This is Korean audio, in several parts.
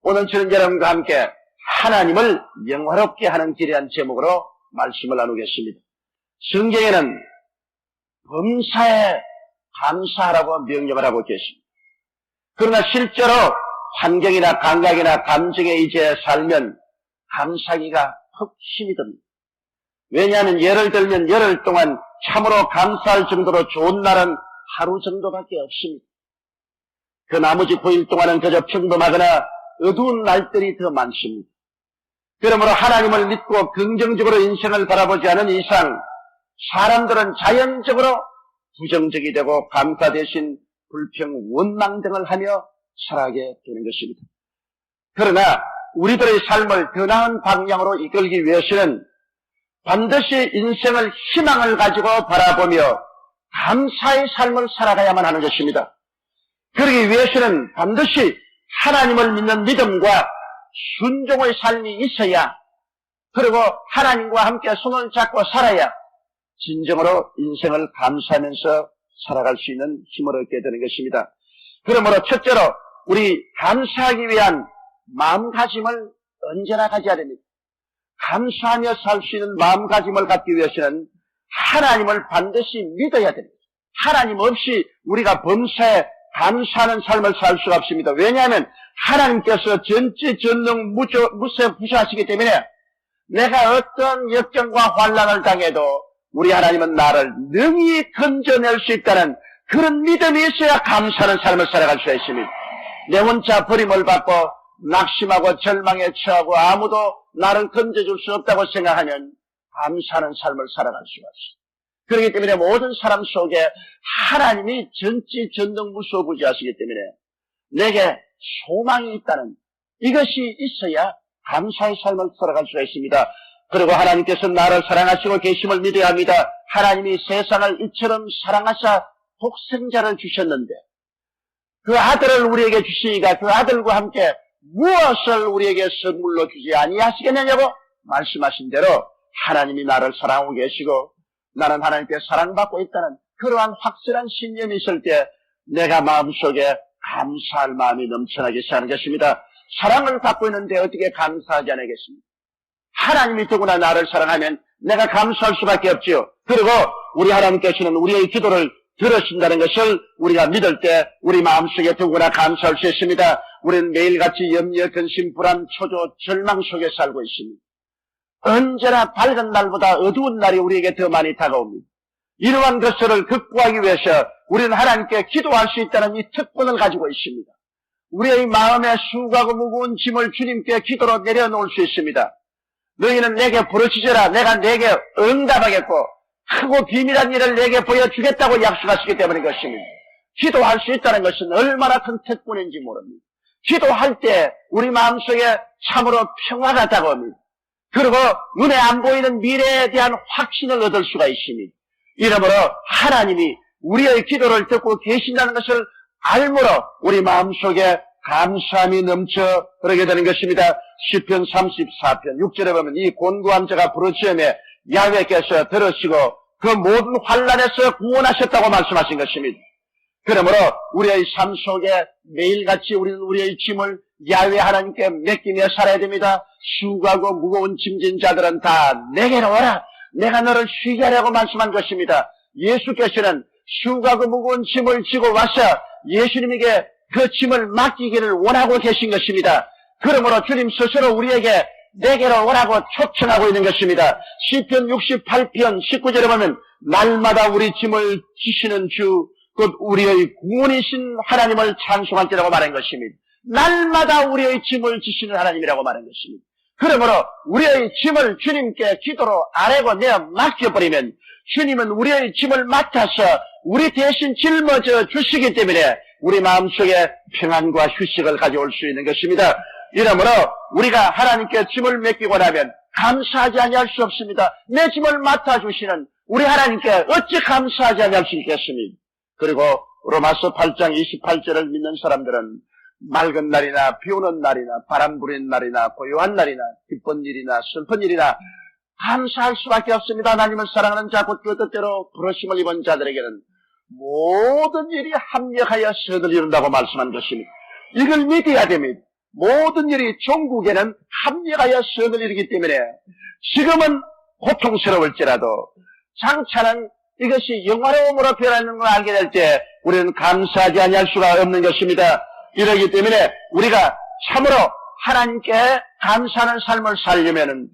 오늘 저는 여러분과 함께 하나님을 영화롭게 하는 길이라는 제목으로 말씀을 나누겠습니다. 성경에는 범사에 감사하라고 명령을 하고 계십니다. 그러나 실제로 환경이나 감각이나 감정에 이제 살면 감사하기가 퍽 힘이 듭니다. 왜냐하면 예를 들면 열흘 동안 참으로 감사할 정도로 좋은 날은 하루 정도밖에 없습니다. 그 나머지 9일 동안은 그저 평범하거나 어두운 날들이 더 많습니다. 그러므로 하나님을 믿고 긍정적으로 인생을 바라보지 않은 이상 사람들은 자연적으로 부정적이 되고 감사 대신 불평, 원망 등을 하며 살아가게 되는 것입니다. 그러나 우리들의 삶을 더 나은 방향으로 이끌기 위해서는 반드시 인생을 희망을 가지고 바라보며 감사의 삶을 살아가야만 하는 것입니다. 그러기 위해서는 반드시 하나님을 믿는 믿음과 순종의 삶이 있어야, 그리고 하나님과 함께 손을 잡고 살아야 진정으로 인생을 감사하면서 살아갈 수 있는 힘을 얻게 되는 것입니다. 그러므로 첫째로 우리 감사하기 위한 마음가짐을 언제나 가져야 됩니다. 감사하며 살 수 있는 마음가짐을 갖기 위해서는 하나님을 반드시 믿어야 됩니다. 하나님 없이 우리가 범사에 감사하는 삶을 살 수가 없습니다. 왜냐하면 하나님께서 전지전능 무세부사하시기 때문에 내가 어떤 역경과 환난을 당해도 우리 하나님은 나를 능히 건져낼 수 있다는 그런 믿음이 있어야 감사하는 삶을 살아갈 수가 있습니다. 내 혼자 버림을 받고 낙심하고 절망에 처하고 아무도 나를 건져줄 수 없다고 생각하면 감사하는 삶을 살아갈 수가 없습니다. 그렇기 때문에 모든 사람 속에 하나님이 전지전능무소부지하시기 때문에 내게 소망이 있다는 이것이 있어야 감사의 삶을 살아갈 수가 있습니다. 그리고 하나님께서 나를 사랑하시고 계심을 믿어야 합니다. 하나님이 세상을 이처럼 사랑하사 독생자를 주셨는데 그 아들을 우리에게 주시니까 그 아들과 함께 무엇을 우리에게 선물로 주지 아니하시겠느냐고 말씀하신 대로 하나님이 나를 사랑하고 계시고 나는 하나님께 사랑받고 있다는 그러한 확실한 신념이 있을 때 내가 마음속에 감사할 마음이 넘쳐나기 시작하는 것입니다. 사랑을 받고 있는데 어떻게 감사하지 않겠습니까? 하나님이 더구나 나를 사랑하면 내가 감사할 수밖에 없지요. 그리고 우리 하나님께서는 우리의 기도를 들으신다는 것을 우리가 믿을 때 우리 마음속에 더구나 감사할 수 있습니다. 우리는 매일같이 염려, 근심, 불안, 초조, 절망 속에 살고 있습니다. 언제나 밝은 날보다 어두운 날이 우리에게 더 많이 다가옵니다. 이러한 것들을 극복하기 위해서 우리는 하나님께 기도할 수 있다는 이 특권을 가지고 있습니다. 우리의 마음에 수고하고 무거운 짐을 주님께 기도로 내려놓을 수 있습니다. 너희는 내게 부르짖으라. 내가 내게 응답하겠고 크고 비밀한 일을 내게 보여주겠다고 약속하시기 때문인 것입니다. 기도할 수 있다는 것은 얼마나 큰 특권인지 모릅니다. 기도할 때 우리 마음속에 참으로 평화가 다가옵니다. 그리고 눈에 안 보이는 미래에 대한 확신을 얻을 수가 있습니다. 이러므로 하나님이 우리의 기도를 듣고 계신다는 것을 알므로 우리 마음속에 감사함이 넘쳐 흐르게 되는 것입니다. 시편 34편 6절에 보면 이 곤고한 자가 부르짖음에 야훼께서 들으시고 그 모든 환난에서 구원하셨다고 말씀하신 것입니다. 그러므로 우리의 삶 속에 매일같이 우리는 우리의 짐을 야훼 하나님께 맡기며 살아야 됩니다. 수고하고 무거운 짐진 자들은 다 내게로 오라. 내가 너를 쉬게 하려고 말씀한 것입니다. 예수께서는 수고하고 무거운 짐을 지고 와서 예수님에게 그 짐을 맡기기를 원하고 계신 것입니다. 그러므로 주님 스스로 우리에게 내게로 오라고 초청하고 있는 것입니다. 시편 68편 19절에 보면 날마다 우리 짐을 지시는 주, 곧 우리의 구원이신 하나님을 찬송할지라고 말한 것입니다. 날마다 우리의 짐을 지시는 하나님이라고 말한 것입니다. 그러므로 우리의 짐을 주님께 기도로 아뢰고 내어 맡겨버리면 주님은 우리의 짐을 맡아서 우리 대신 짊어져 주시기 때문에 우리 마음속에 평안과 휴식을 가져올 수 있는 것입니다. 이러므로 우리가 하나님께 짐을 맡기고 나면 감사하지 아니할 수 없습니다. 내 짐을 맡아주시는 우리 하나님께 어찌 감사하지 아니할 수 있겠습니까? 그리고 로마서 8장 28절을 믿는 사람들은 맑은 날이나 비 오는 날이나 바람 부는 날이나 고요한 날이나 기쁜 일이나 슬픈 일이나 감사할 수밖에 없습니다. 하나님을 사랑하는 자 곧 그 뜻대로 부르심을 입은 자들에게는 모든 일이 합력하여 선을 이룬다고 말씀한 것입니다. 이걸 믿어야 됩니다. 모든 일이 종국에는 합력하여 선을 이루기 때문에 지금은 고통스러울지라도 장차는 이것이 영화로움으로 변하는 걸 알게 될 때 우리는 감사하지 아니할 수가 없는 것입니다. 이러기 때문에 우리가 참으로 하나님께 감사하는 삶을 살려면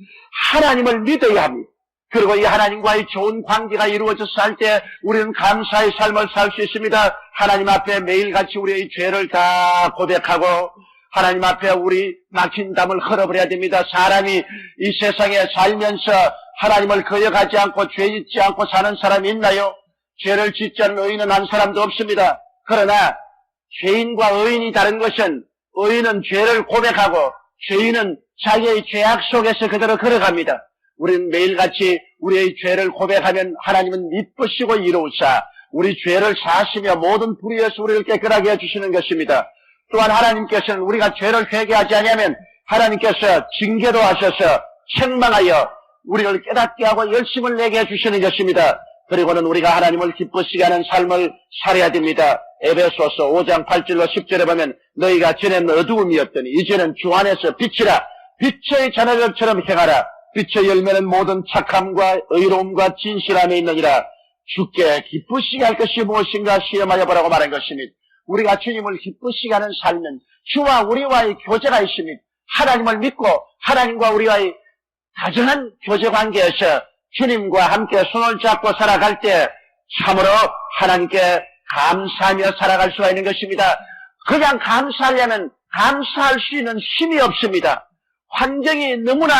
하나님을 믿어야 합니다. 그리고 이 하나님과의 좋은 관계가 이루어져서 살 때 우리는 감사의 삶을 살 수 있습니다. 하나님 앞에 매일같이 우리의 죄를 다 고백하고 하나님 앞에 우리 막힌 담을 흘려버려야 됩니다. 사람이 이 세상에 살면서 하나님을 거역하지 않고 죄 짓지 않고 사는 사람이 있나요? 죄를 짓지 않는 의인은 한 사람도 없습니다. 그러나 죄인과 의인이 다른 것은 의인은 죄를 고백하고 죄인은 자기의 죄악 속에서 그대로 걸어갑니다. 우리는 매일같이 우리의 죄를 고백하면 하나님은 미쁘시고 이로우사 우리 죄를 사시며 모든 불의에서 우리를 깨끗하게 해주시는 것입니다. 또한 하나님께서는 우리가 죄를 회개하지 않으면 하나님께서 징계도 하셔서 책망하여 우리를 깨닫게 하고 열심을 내게 해주시는 것입니다. 그리고는 우리가 하나님을 기쁘시게 하는 삶을 살아야 됩니다. 에베소서 5장 8절로 10절에 보면 너희가 전에는 어두움이었더니 이제는 주 안에서 빛이라 빛의 자녀들처럼 행하라. 빛의 열매는 모든 착함과 의로움과 진실함에 있느니라. 주께 기쁘시게 할 것이 무엇인가 시험하여 보라고 말한 것입니다. 우리가 주님을 기쁘시게 하는 삶은 주와 우리와의 교제가 있습니다. 하나님을 믿고 하나님과 우리와의 다정한 교제 관계에서 주님과 함께 손을 잡고 살아갈 때 참으로 하나님께 감사하며 살아갈 수가 있는 것입니다. 그냥 감사하려면 감사할 수 있는 힘이 없습니다. 환경이 너무나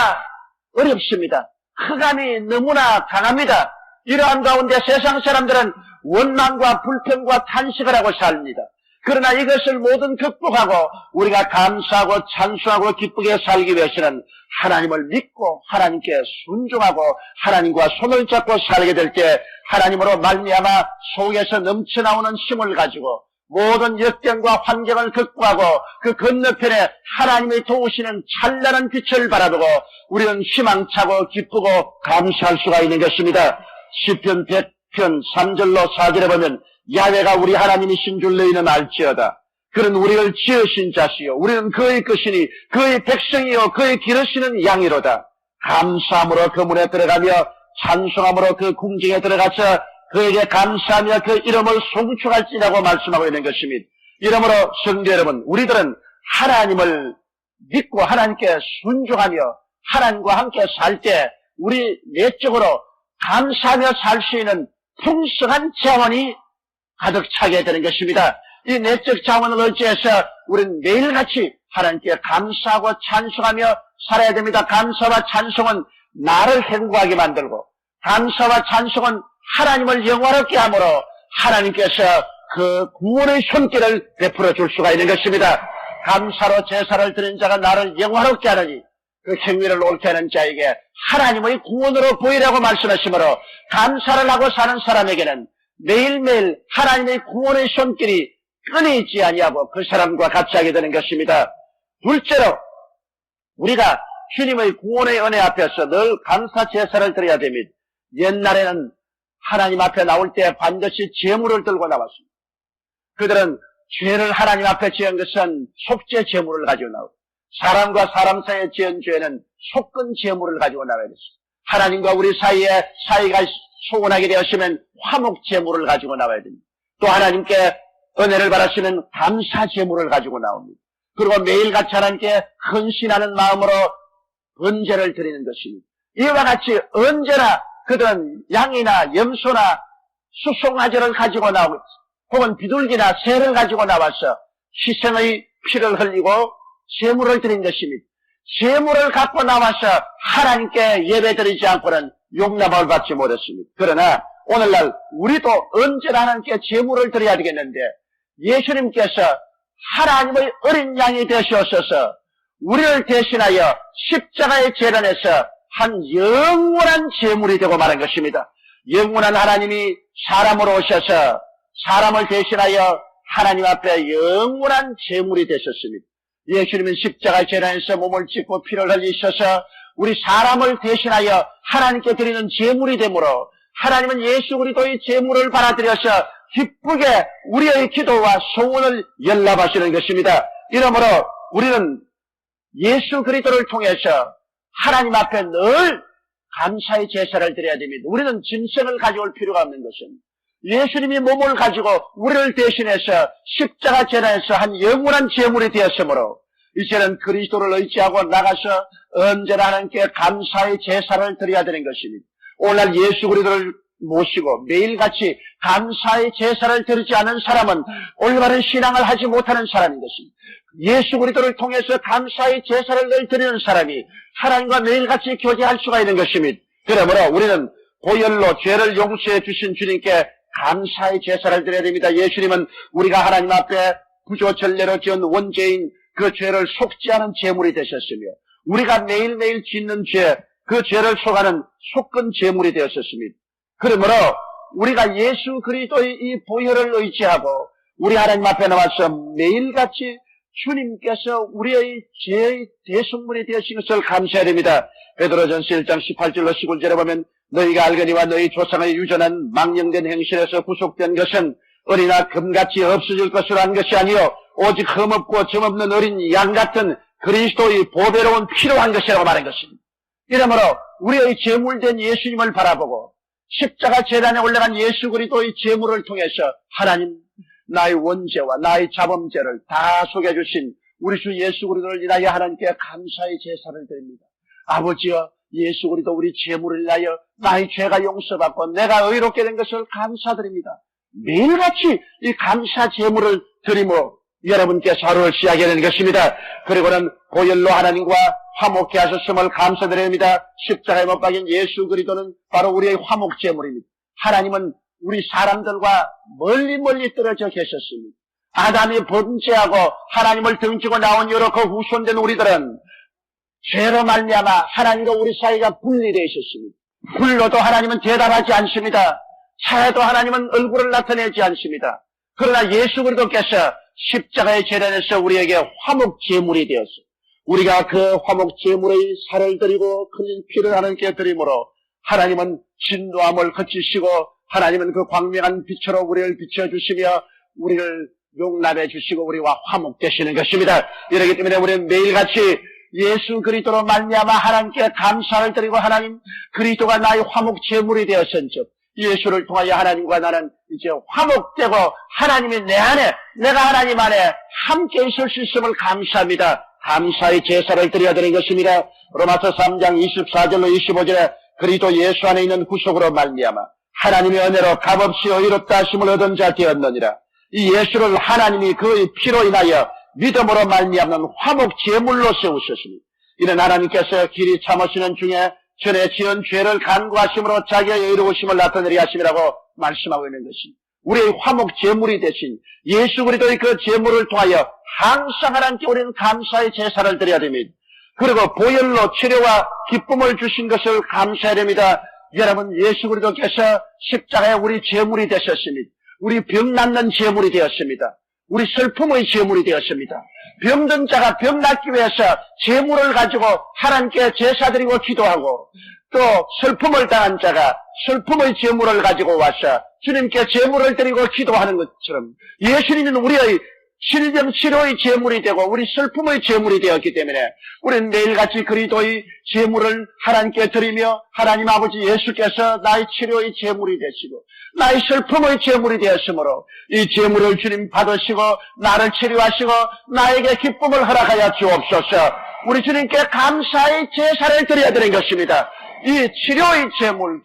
어렵습니다. 흑암이 너무나 강합니다. 이러한 가운데 세상 사람들은 원망과 불평과 탄식을 하고 삽니다. 그러나 이것을 모든 극복하고 우리가 감사하고 찬송하고 기쁘게 살기 위해서는 하나님을 믿고 하나님께 순종하고 하나님과 손을 잡고 살게 될 때 하나님으로 말미암아 속에서 넘쳐나오는 힘을 가지고 모든 역경과 환경을 극복하고 그 건너편에 하나님이 도우시는 찬란한 빛을 바라보고 우리는 희망차고 기쁘고 감사할 수가 있는 것입니다. 시편 100편 3절로 4절에 보면 야훼가 우리 하나님이신 줄 너희는 알지어다. 그는 우리를 지으신 자시요 우리는 그의 것이니 그의 백성이요 그의 기르시는 양이로다. 감사함으로 그 문에 들어가며 찬송함으로 그 궁정에 들어가서 그에게 감사하며 그 이름을 송축할지라고 말씀하고 있는 것입니다. 이러므로 성도 여러분, 우리들은 하나님을 믿고 하나님께 순종하며 하나님과 함께 살 때 우리 내적으로 감사하며 살 수 있는 풍성한 자원이 가득 차게 되는 것입니다. 이 내적 자원을 어찌해서 우리는 매일같이 하나님께 감사하고 찬송하며 살아야 됩니다. 감사와 찬송은 나를 행복하게 만들고 감사와 찬송은 하나님을 영화롭게 함으로 하나님께서 그 구원의 손길을 베풀어 줄 수가 있는 것입니다. 감사로 제사를 드린 자가 나를 영화롭게 하느니 그 행위를 옳게 하는 자에게 하나님의 구원으로 보이라고 말씀하시므로 감사를 하고 사는 사람에게는 매일매일 하나님의 구원의 손길이 끊이지 아니하고 그 사람과 같이 하게 되는 것입니다. 둘째로 우리가 주님의 구원의 은혜 앞에서 늘 감사 제사를 드려야 됩니다. 옛날에는 하나님 앞에 나올 때 반드시 제물을 들고 나왔습니다. 그들은 죄를 하나님 앞에 지은 것은 속죄 제물을 가지고 나오고 사람과 사람 사이에 지은 죄는 속건 제물을 가지고 나와야 됐습니다. 하나님과 우리 사이에 사이가 소원하게 되었으면 화목 제물을 가지고 나와야 됩니다. 또 하나님께 은혜를 받았으면 감사 제물을 가지고 나옵니다. 그리고 매일같이 하나님께 헌신하는 마음으로 번제를 드리는 것입니다. 이와 같이 언제나 그들은 양이나 염소나 수송아지를 가지고 나오고 혹은 비둘기나 새를 가지고 나와서 희생의 피를 흘리고 제물을 드린 것입니다. 제물을 갖고 나와서 하나님께 예배드리지 않고는 용납을 받지 못했습니다. 그러나 오늘날 우리도 언제나 하나님께 제물을 드려야 되겠는데 예수님께서 하나님의 어린 양이 되시옵소서 우리를 대신하여 십자가의 재단에서 한 영원한 제물이 되고 말한 것입니다. 영원한 하나님이 사람으로 오셔서 사람을 대신하여 하나님 앞에 영원한 제물이 되셨습니다. 예수님은 십자가 재단에서 몸을 찢고 피를 흘리셔서 우리 사람을 대신하여 하나님께 드리는 제물이 되므로 하나님은 예수 그리스도의 제물을 받아들여서 기쁘게 우리의 기도와 소원을 연락하시는 것입니다. 이러므로 우리는 예수 그리스도를 통해서 하나님 앞에 늘 감사의 제사를 드려야 됩니다. 우리는 짐승을 가져올 필요가 없는 것은 예수님이 몸을 가지고 우리를 대신해서 십자가 재단에서 한 영원한 제물이 되었으므로 이제는 그리스도를 의지하고 나가서 언제나 하나님께 감사의 제사를 드려야 되는 것입니다. 오늘날 예수 그리스도를 모시고 매일같이 감사의 제사를 드리지 않은 사람은 올바른 신앙을 하지 못하는 사람인 것입니다. 예수 그리스도를 통해서 감사의 제사를 늘 드리는 사람이 하나님과 매일같이 교제할 수가 있는 것입니다. 그러므로 우리는 보혈로 죄를 용서해 주신 주님께 감사의 제사를 드려야 됩니다. 예수님은 우리가 하나님 앞에 구조전례로 지은 원죄인 그 죄를 속지 않은 제물이 되셨으며 우리가 매일매일 짓는 죄, 그 죄를 속하는 속건 제물이 되었었습니다. 그러므로 우리가 예수 그리스도의 이 보혈을 의지하고 우리 하나님 앞에 나와서 매일같이 주님께서 우리의 죄의 대속물이 되신 것을 감사해야 됩니다. 베드로전서 1장 18절로 19절에 보면 너희가 알거니와 너희 조상의 유전한 망령된 행실에서 구속된 것은 어리나 금같이 없어질 것으로 한 것이 아니요 오직 흠없고 점없는 어린 양 같은 그리스도의 보배로운 피로 한 것이라고 말한 것입니다. 이러므로 우리의 제물된 예수님을 바라보고 십자가 제단에 올라간 예수 그리스도의 제물을 통해서 하나님 나의 원죄와 나의 자범죄를 다 속여주신 우리 주 예수 그리스도를 인하여 하나님께 감사의 제사를 드립니다. 아버지여 예수 그리스도 우리 제물을 인하여 나의 죄가 용서받고 내가 의롭게 된 것을 감사드립니다. 매일같이 이 감사 제물을 드리므로 여러분께서 하루를 시작해내는 것입니다. 그리고는 보혈로 하나님과 화목케 하셨음을 감사드립니다. 십자가에 못 박인 예수 그리스도는 바로 우리의 화목 제물입니다. 하나님은 우리 사람들과 멀리 떨어져 계셨습니다. 아담이 범죄하고 하나님을 등지고 나온 이후로 그 후손된 우리들은 죄로 말미암아 하나님과 우리 사이가 분리되어 있었습니다. 불러도 하나님은 대답하지 않습니다. 차에도 하나님은 얼굴을 나타내지 않습니다. 그러나 예수 그리스도께서 십자가의 재단에서 우리에게 화목 제물이 되었어. 우리가 그 화목 제물의 살을 드리고 큰 피를 하나님께 드림으로 하나님은 진노함을 거치시고 하나님은 그 광명한 빛으로 우리를 비춰주시며 우리를 용납해 주시고 우리와 화목되시는 것입니다. 이러기 때문에 우리는 매일같이 예수 그리스도로 말미암아 하나님께 감사를 드리고 하나님 그리스도가 나의 화목 제물이 되었은즉 예수를 통하여 하나님과 나는 이제 화목되고 하나님이 내 안에 내가 하나님 안에 함께 있을 수 있음을 감사합니다. 감사의 제사를 드려야 되는 것입니다. 로마서 3장 24절로 25절에 그리스도 예수 안에 있는 구속으로 말미암아 하나님의 은혜로 값없이 의롭다 하심을 얻은 자 되었느니라. 이 예수를 하나님이 그의 피로 인하여 믿음으로 말미암는 화목 제물로 세우셨습니다. 이는 하나님께서 길이 참으시는 중에 전에 지은 죄를 간구하심으로 자기의 의로우심을 나타내리 하심이라고 말씀하고 있는 것입니다. 우리의 화목 제물이 되신 예수 그리스도의 그 제물을 통하여 항상 하나님께 우리는 감사의 제사를 드려야 됩니다. 그리고 보혈로 치료와 기쁨을 주신 것을 감사해야 됩니다. 여러분 예수 그리스도께서 십자가에 우리 제물이 되셨습니다. 우리 병 낫는 제물이 되었습니다. 우리 슬픔의 제물이 되었습니다. 병든 자가 병 낫기 위해서 제물을 가지고 하나님께 제사드리고 기도하고 또 슬픔을 당한 자가 슬픔의 제물을 가지고 와서 주님께 제물을 드리고 기도하는 것처럼 예수님은 우리의 질병 치료의 제물이 되고 우리 슬픔의 제물이 되었기 때문에 우리는 매일같이 그리스도의 제물을 하나님께 드리며 하나님 아버지 예수께서 나의 치료의 제물이 되시고 나의 슬픔의 제물이 되었으므로 이 제물을 주님 받으시고 나를 치료하시고 나에게 기쁨을 허락하여 주옵소서. 우리 주님께 감사의 제사를 드려야 되는 것입니다. 이 치료의 제물,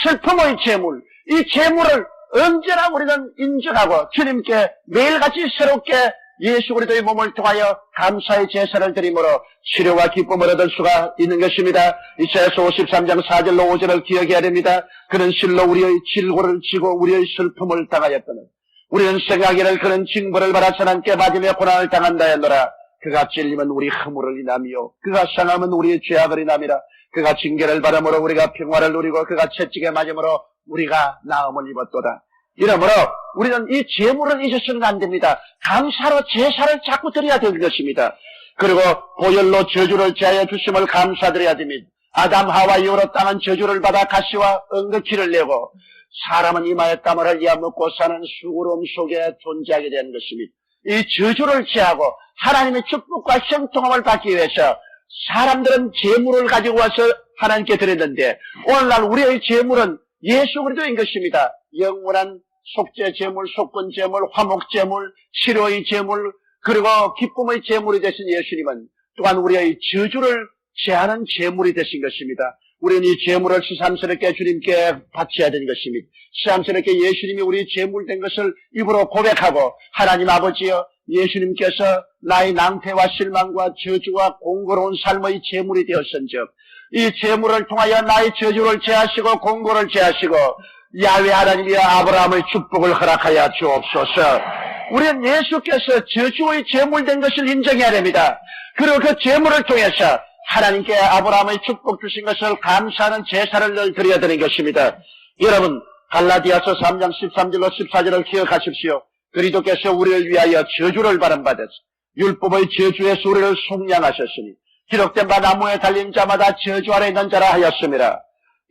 슬픔의 제물, 이 제물을 언제나 우리는 인정하고 주님께 매일같이 새롭게 예수 그리스도의 몸을 통하여 감사의 제사를 드림으로 치료와 기쁨을 얻을 수가 있는 것입니다. 이사야서 53장 4절로 5절을 기억해야 됩니다. 그는 실로 우리의 질고를 지고 우리의 슬픔을 당하였더니 우리는 생각이를 그는 징벌을 받아 하나님께 맞으며 고난을 당한다 했노라. 그가 찔림은 우리 허물을 인하며 그가 상함은 우리의 죄악을 인함이라. 그가 징계를 받음으로 우리가 평화를 누리고 그가 채찍에 맞음으로 우리가 나음을 입었도다. 이러므로 우리는 이 제물을 잊어서는 안 됩니다. 감사로 제사를 자꾸 드려야 되는 것입니다. 그리고 보혈로 저주를 제하여 주심을 감사드려야 됩니다. 아담 하와 이후로 땅은 저주를 받아 가시와 엉겅퀴를 내고 사람은 이마에 땀을 흘려 먹고 사는 수고로움 속에 존재하게 된 것입니다. 이 저주를 제하고 하나님의 축복과 형통함을 받기 위해서 사람들은 재물을 가지고 와서 하나님께 드렸는데 오늘날 우리의 재물은 예수 그리스도인 것입니다. 영원한 속죄 제물, 속건 제물, 화목 제물, 치료의 제물, 그리고 기쁨의 제물이 되신 예수님은 또한 우리의 저주를 제하는 제물이 되신 것입니다. 우리는 이 제물을 시삼스럽게 주님께 바쳐야 되는 것입니다. 시삼스럽게 예수님이 우리 제물된 것을 입으로 고백하고 하나님 아버지여 예수님께서 나의 낭패와 실망과 저주와 공고로운 삶의 제물이 되었은즉 이 제물을 통하여 나의 저주를 제하시고 공고를 제하시고 야훼 하나님이 아브라함의 축복을 허락하여 주옵소서. 우리는 예수께서 저주의 제물된 것을 인정해야 됩니다. 그리고 그 제물을 통해서 하나님께 아브라함의 축복 주신 것을 감사하는 제사를 늘 드려야 되는 것입니다. 여러분 갈라디아서 3장 13절로 14절을 기억하십시오. 그리스도께서 우리를 위하여 저주를 받은받아서 율법의 저주에서 우리를 속량하셨으니 기록된 바 나무에 달린 자마다 저주 아래 있는 자라 하였습니다.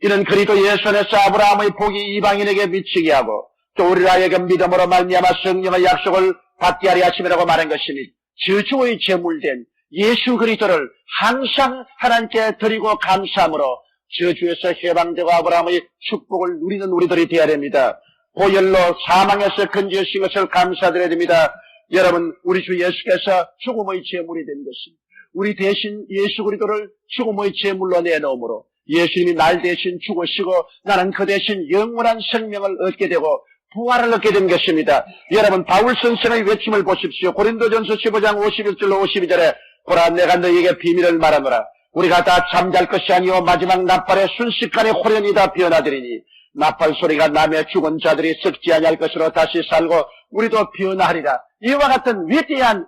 이는 그리스도 예수 안에서 아브라함의 복이 이방인에게 미치게 하고 또 우리를 하여금 믿음으로 말미암아 성령의 약속을 받게 하려 하심이라고 말한 것이니 저주의 제물된 예수 그리스도를 항상 하나님께 드리고 감사함으로 저주에서 해방되고 아브라함의 축복을 누리는 우리들이 되어야 됩니다. 보혈로 사망에서 건지하신 것을 감사드려야 됩니다. 여러분 우리 주 예수께서 죽음의 제물이 된 것입니다. 우리 대신 예수 그리스도를 죽음의 제물로 내놓음으로 예수님이 날 대신 죽으시고 나는 그 대신 영원한 생명을 얻게 되고 부활을 얻게 된 것입니다. 여러분 바울 선생의 외침을 보십시오. 고린도전서 15장 51절로 52절에 보라 내가 너희에게 비밀을 말하노라. 우리가 다 잠잘 것이 아니요 마지막 나팔의 순식간에 호련히 다 변화되리니 나팔 소리가 나며 죽은 자들이 썩지 아니할 것으로 다시 살고 우리도 변화하리라. 이와 같은 위대한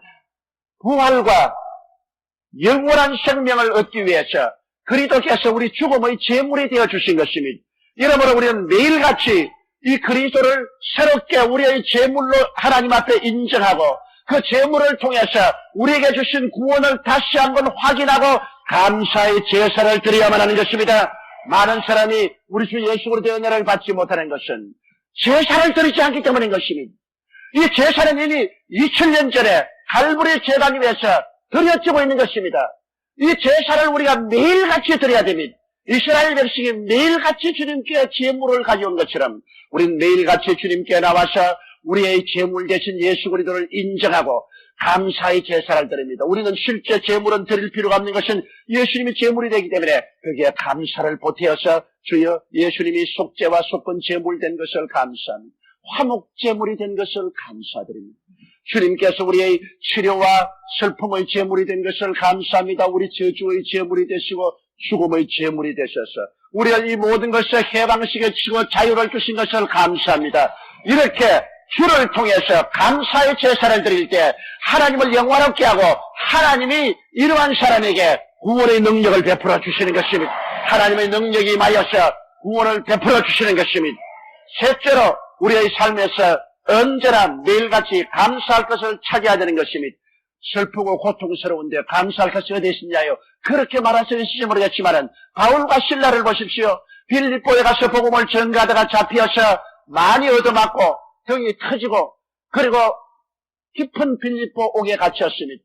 부활과 영원한 생명을 얻기 위해서 그리스도께서 우리 죽음의 제물이 되어 주신 것입니다. 이러므로 우리는 매일같이 이 그리스도를 새롭게 우리의 제물로 하나님 앞에 인정하고 그 제물을 통해서 우리에게 주신 구원을 다시 한번 확인하고 감사의 제사를 드려야만 하는 것입니다. 많은 사람이 우리 주 예수 그리스도의 은혜를 받지 못하는 것은 제사를 드리지 않기 때문인 것입니다. 이 제사는 이미 2000년 전에 갈보리 제단 위에서 드려지고 있는 것입니다. 이 제사를 우리가 매일같이 드려야 됩니다. 이스라엘 백성이 매일같이 주님께 제물을 가져온 것처럼 우리는 매일같이 주님께 나와서 우리의 제물 대신 예수 그리스도를 인정하고 감사의 제사를 드립니다. 우리는 실제 제물은 드릴 필요가 없는 것은 예수님이 제물이 되기 때문에 거기에 감사를 보태어서 주여 예수님이 속죄와 속건 제물 된 것을 감사합니다. 화목 제물이 된 것을 감사드립니다. 주님께서 우리의 치료와 슬픔의 제물이 된 것을 감사합니다. 우리 저주의 제물이 되시고 죽음의 제물이 되셔서 우리를 이 모든 것을 해방시켜 주시고 자유를 주신 것을 감사합니다. 이렇게 주를 통해서 감사의 제사를 드릴 때 하나님을 영화롭게 하고 하나님이 이러한 사람에게 구원의 능력을 베풀어 주시는 것입니다. 하나님의 능력이 임하여서 구원을 베풀어 주시는 것입니다. 셋째로 우리의 삶에서 언제나 매일같이 감사할 것을 찾아야 되는 것입니다. 슬프고 고통스러운데 감사할 것이 어디 있느냐요? 그렇게 말하시는지 모르겠지만은 바울과 실라를 보십시오. 빌립보에 가서 복음을 전가하다가 잡혀서 많이 얻어맞고 등이 터지고 그리고 깊은 빌립보 옥에 갇혔습니다.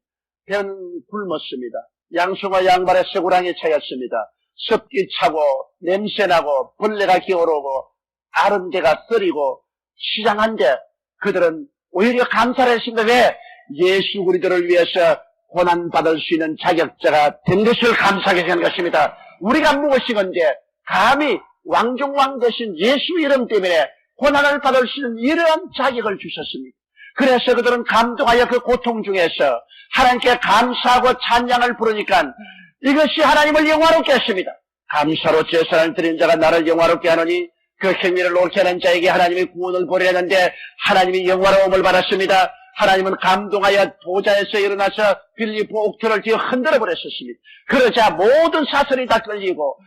배는 굶었습니다. 양수와 양발에 쇠고랑이 차였습니다. 습기 차고 냄새나고 벌레가 기어오르고 아른대가 떨리고 시장한데 그들은 오히려 감사를 했습니다. 왜? 예수 그리스도를 위해서 고난받을 수 있는 자격자가 된 것을 감사하게 된 것입니다. 우리가 무엇이건데 감히 왕중왕 되신 예수 이름 때문에 고난을 받을 수 있는 이러한 자격을 주셨습니다. 그래서 그들은 감동하여 그 고통 중에서 하나님께 감사하고 찬양을 부르니까 이것이 하나님을 영화롭게 했습니다. 감사로 제사를 드린 자가 나를 영화롭게 하느니 그 행위를 옳게 하는 자에게 하나님이 구원을 보내는데 하나님이 영화로움을 받았습니다. 하나님은 감동하여 도자에서 일어나서 빌립보 옥토를 뒤어 흔들어 버렸었습니다. 그러자 모든 사슬이 다 끌리고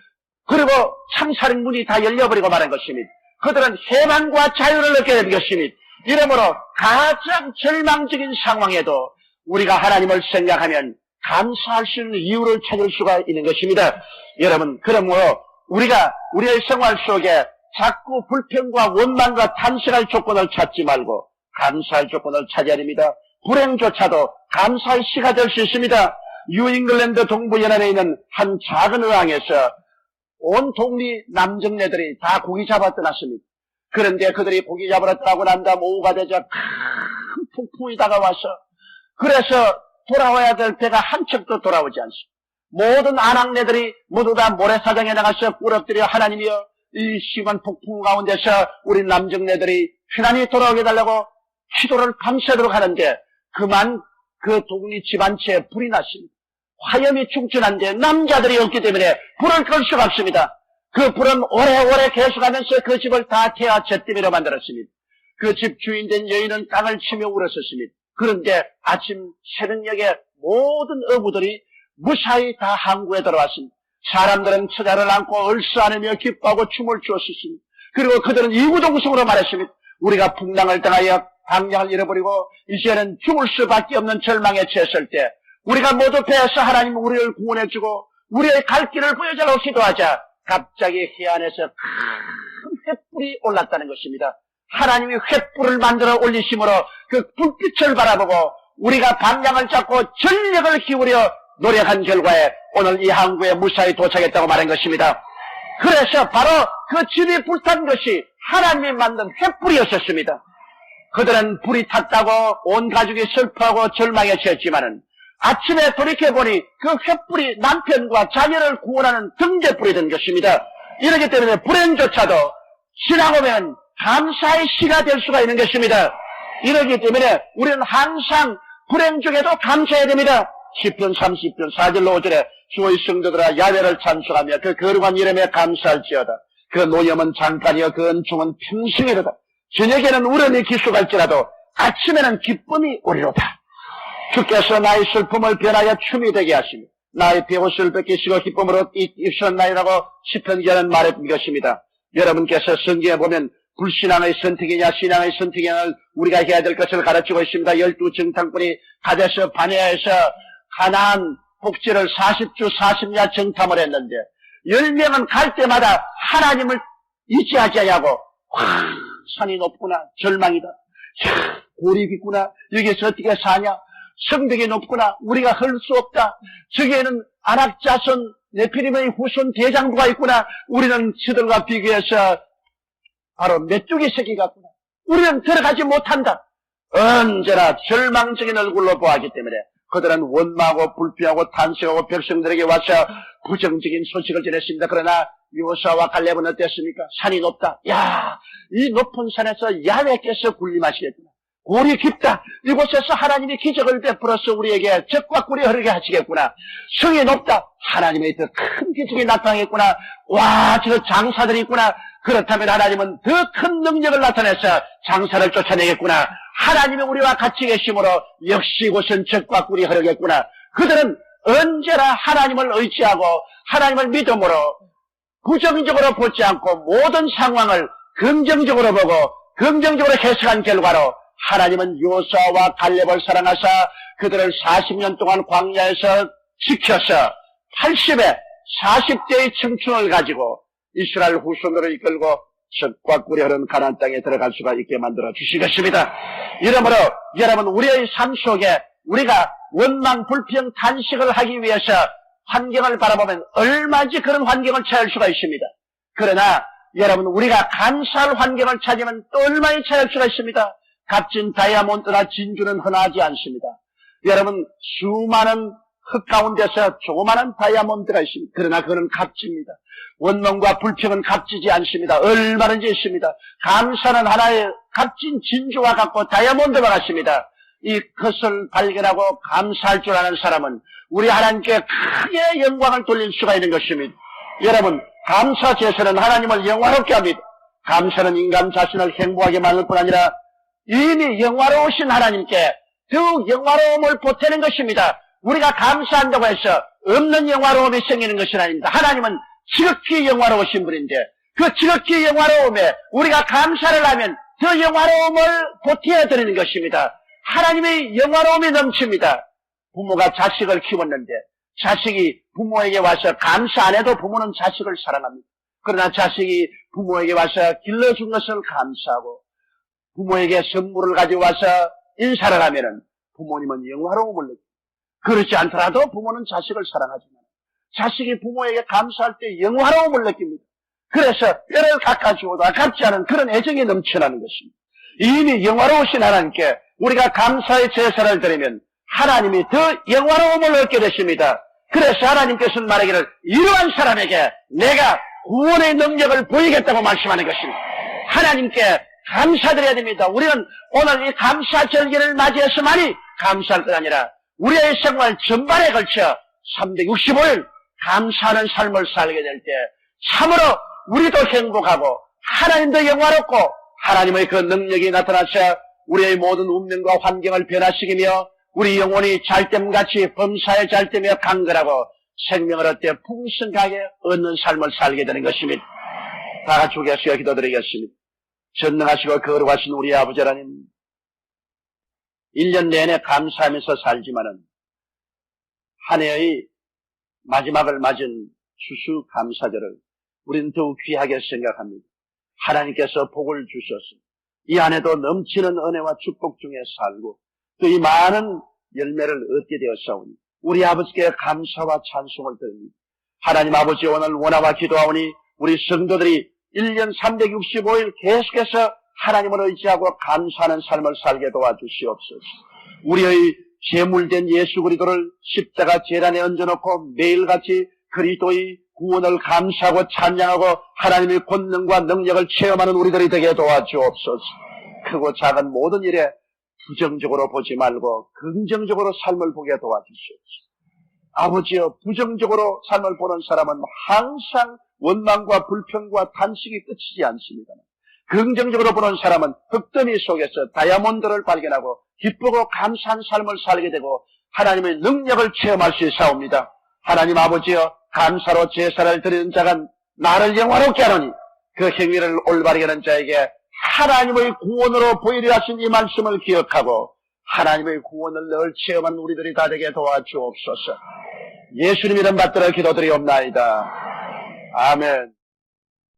그리고 참살인 문이 다 열려버리고 말한 것입니다. 그들은 해방과 자유를 얻게 된 것입니다. 이러므로 가장 절망적인 상황에도 우리가 하나님을 생각하면 감사할 수 있는 이유를 찾을 수가 있는 것입니다. 여러분, 그러므로 우리가 우리의 생활 속에 자꾸 불평과 원망과 탄식할 조건을 찾지 말고 감사할 조건을 찾아야 됩니다. 불행조차도 감사의 시가 될 수 있습니다. 뉴잉글랜드 동부연안에 있는 한 작은 어항에서 온 동리 남정네들이 다 고기 잡아 떠났습니다. 그런데 그들이 고기 잡으러 떠나고 난 다음 오후가 되자 큰 폭풍이 다가와서 그래서 돌아와야 될 배가 한 척도 돌아오지 않습니다. 모든 안악네들이 모두 다 모래사장에 나가서 꿇어뜨려 하나님이여 이 심한 폭풍 가운데서 우리 남정네들이 편안히 돌아오게 해달라고 기도를 밤새도록 하는데 그만 그 동리 집안채에 불이 났습니다. 화염이 충천한데 남자들이 없기 때문에 불을 끌 수가 없습니다. 그 불은 오래오래 계속하면서 그 집을 다 태아 잿더미로 만들었습니다. 그 집 주인된 여인은 땅을 치며 울었었습니다. 그런데 아침 새벽녘에 모든 어부들이 무사히 다 항구에 들어왔습니다. 사람들은 처자를 안고 얼싸안으며 기뻐하고 춤을 추었습니다. 그리고 그들은 이구동성으로 말했습니다. 우리가 풍랑을 당하여 방향을 잃어버리고 이제는 죽을 수밖에 없는 절망에 처했을 때 우리가 모두 배에서 하나님 우리를 구원해주고 우리의 갈 길을 보여달라고 기도하자 갑자기 해안에서 큰 횃불이 올랐다는 것입니다. 하나님이 횃불을 만들어 올리심으로 그 불빛을 바라보고 우리가 방향을 잡고 전력을 기울여 노력한 결과에 오늘 이 항구에 무사히 도착했다고 말한 것입니다. 그래서 바로 그 집이 불탄 것이 하나님이 만든 횃불이었었습니다. 그들은 불이 탔다고 온 가족이 슬퍼하고 절망에 처했지만은 아침에 돌이켜보니 그 횃불이 남편과 자녀를 구원하는 등대불이 된 것입니다. 이렇기 때문에 불행조차도 지나보면 감사의 시가 될 수가 있는 것입니다. 이렇기 때문에 우리는 항상 불행 중에도 감사해야 됩니다. 시편 30편 4절로 5절에 주의 성도들아 야훼를 찬송하며 그 거룩한 이름에 감사할지어다. 그 노염은 잠깐이요 그 은총은 평생이로다. 저녁에는 울음이 기수갈지라도 아침에는 기쁨이 오리로다. 주께서 나의 슬픔을 변하여 춤이 되게 하시며 나의 배옷을 벗기시고 기쁨으로 입으셨나이라고 시편기자는 말했던 것입니다. 여러분께서 성경에 보면 불신앙의 선택이냐 신앙의 선택이냐를 우리가 해야 될 것을 가르치고 있습니다. 12정탐꾼이 가데스 바네아에서 가나안 복지를 40주 40야 정탐을 했는데 10명은 갈 때마다 하나님을 잊지하지 않냐고 산이 높구나 절망이다. 골이 깊구나 여기서 어떻게 사냐 성벽이 높구나 우리가 할 수 없다. 저기에는 아낙자손 네피림의 후손 대장부가 있구나. 우리는 저들과 비교해서 바로 메뚜기 새끼 같구나. 우리는 들어가지 못한다. 언제나 절망적인 얼굴로 보았기 때문에 그들은 원망하고 불평하고 탄식하고 백성들에게 와서 부정적인 소식을 전했습니다. 그러나 여호수아와 갈렙은 어땠습니까? 산이 높다. 야, 이 높은 산에서 야훼께서 군림하시겠구나. 골이 깊다. 이곳에서 하나님이 기적을 베풀어서 우리에게 적과 꿀이 흐르게 하시겠구나. 성이 높다. 하나님의 더 큰 기적이 나타나겠구나. 와, 저 장사들이 있구나. 그렇다면 하나님은 더 큰 능력을 나타내서 장사를 쫓아내겠구나. 하나님이 우리와 같이 계심으로 역시 이곳은 적과 꿀이 흐르겠구나. 그들은 언제나 하나님을 의지하고 하나님을 믿음으로 부정적으로 보지 않고 모든 상황을 긍정적으로 보고 긍정적으로 해석한 결과로 하나님은 여호수아와 갈렙을 사랑하사 그들을 40년 동안 광야에서 지켜서 80에 40대의 청춘을 가지고 이스라엘 후손으로 이끌고 적과 꿀이 흐르는 가나안 땅에 들어갈 수가 있게 만들어 주시겠습니다. 이러므로 여러분 우리의 삶 속에 우리가 원망 불평 탄식을 하기 위해서 환경을 바라보면 얼마든지 그런 환경을 찾을 수가 있습니다. 그러나 여러분 우리가 감사할 환경을 찾으면 또 얼마나 찾을 수가 있습니다. 값진 다이아몬드나 진주는 흔하지 않습니다. 여러분 수많은 흙 가운데서 조그마한 다이아몬드가 있습니다. 그러나 그거는 값집니다. 원망과 불평은 값지지 않습니다. 얼마든지 있습니다. 감사는 하나의 값진 진주와 같고 다이아몬드와 같습니다. 이것을 발견하고 감사할 줄 아는 사람은 우리 하나님께 크게 영광을 돌릴 수가 있는 것입니다. 여러분 감사 제사는 하나님을 영화롭게 합니다. 감사는 인간 자신을 행복하게 만들 뿐 아니라 이미 영화로우신 하나님께 더욱 영화로움을 보태는 것입니다. 우리가 감사한다고 해서 없는 영화로움이 생기는 것은 아닙니다. 하나님은 지극히 영화로우신 분인데 그 지극히 영화로움에 우리가 감사를 하면 더 영화로움을 보태어 드리는 것입니다. 하나님의 영화로움이 넘칩니다. 부모가 자식을 키웠는데 자식이 부모에게 와서 감사 안 해도 부모는 자식을 사랑합니다. 그러나 자식이 부모에게 와서 길러준 것을 감사하고 부모에게 선물을 가져와서 인사를 하면은 부모님은 영화로움을 느낍니다. 그렇지 않더라도 부모는 자식을 사랑하지만 자식이 부모에게 감사할 때 영화로움을 느낍니다. 그래서 뼈를 깎아주어도 아깝지 않은 그런 애정이 넘쳐나는 것입니다. 이미 영화로우신 하나님께 우리가 감사의 제사를 드리면 하나님이 더 영화로움을 얻게 되십니다. 그래서 하나님께서는 말하기를 이러한 사람에게 내가 구원의 능력을 보이겠다고 말씀하는 것입니다. 하나님께 감사드려야 됩니다. 우리는 오늘 이 감사절기를 맞이해서만이 감사할 것 아니라 우리의 생활 전반에 걸쳐 365일 감사하는 삶을 살게 될 때 참으로 우리도 행복하고 하나님도 영화롭고 하나님의 그 능력이 나타나서 우리의 모든 운명과 환경을 변화시키며 우리 영혼이 잘됨같이 범사에 잘되며 강건하고 생명을 얻되 풍성하게 얻는 삶을 살게 되는 것입니다. 다 같이 주께서 기도드리겠습니다. 전능하시고 거룩하신 우리 아버지 하나님, 1년 내내 감사하면서 살지만은 한 해의 마지막을 맞은 추수감사절을 우리는 더욱 귀하게 생각합니다. 하나님께서 복을 주셔서 이 안에도 넘치는 은혜와 축복 중에 살고 또 이 많은 열매를 얻게 되었사오니 우리 아버지께 감사와 찬송을 드립니다. 하나님 아버지, 오늘 원하와 기도하오니 우리 성도들이 1년 365일 계속해서 하나님을 의지하고 감사하는 삶을 살게 도와주시옵소서. 우리의 제물된 예수 그리스도를 십자가 제단에 얹어놓고 매일같이 그리스도의 구원을 감사하고 찬양하고 하나님의 권능과 능력을 체험하는 우리들이 되게 도와주옵소서. 크고 작은 모든 일에 부정적으로 보지 말고 긍정적으로 삶을 보게 도와주시옵소서. 아버지여, 부정적으로 삶을 보는 사람은 항상 원망과 불평과 탄식이 끝이지 않습니다. 긍정적으로 보는 사람은 흙더미 속에서 다이아몬드를 발견하고 기쁘고 감사한 삶을 살게 되고 하나님의 능력을 체험할 수 있사옵니다. 하나님 아버지여, 감사로 제사를 드리는 자가 나를 영화롭게 하노니 그 행위를 올바르게 하는 자에게 하나님의 구원으로 보이려 하신 이 말씀을 기억하고 하나님의 구원을 늘 체험한 우리들이 다 되게 도와주옵소서. 예수님 이름 받들어 기도드리옵나이다. 아멘.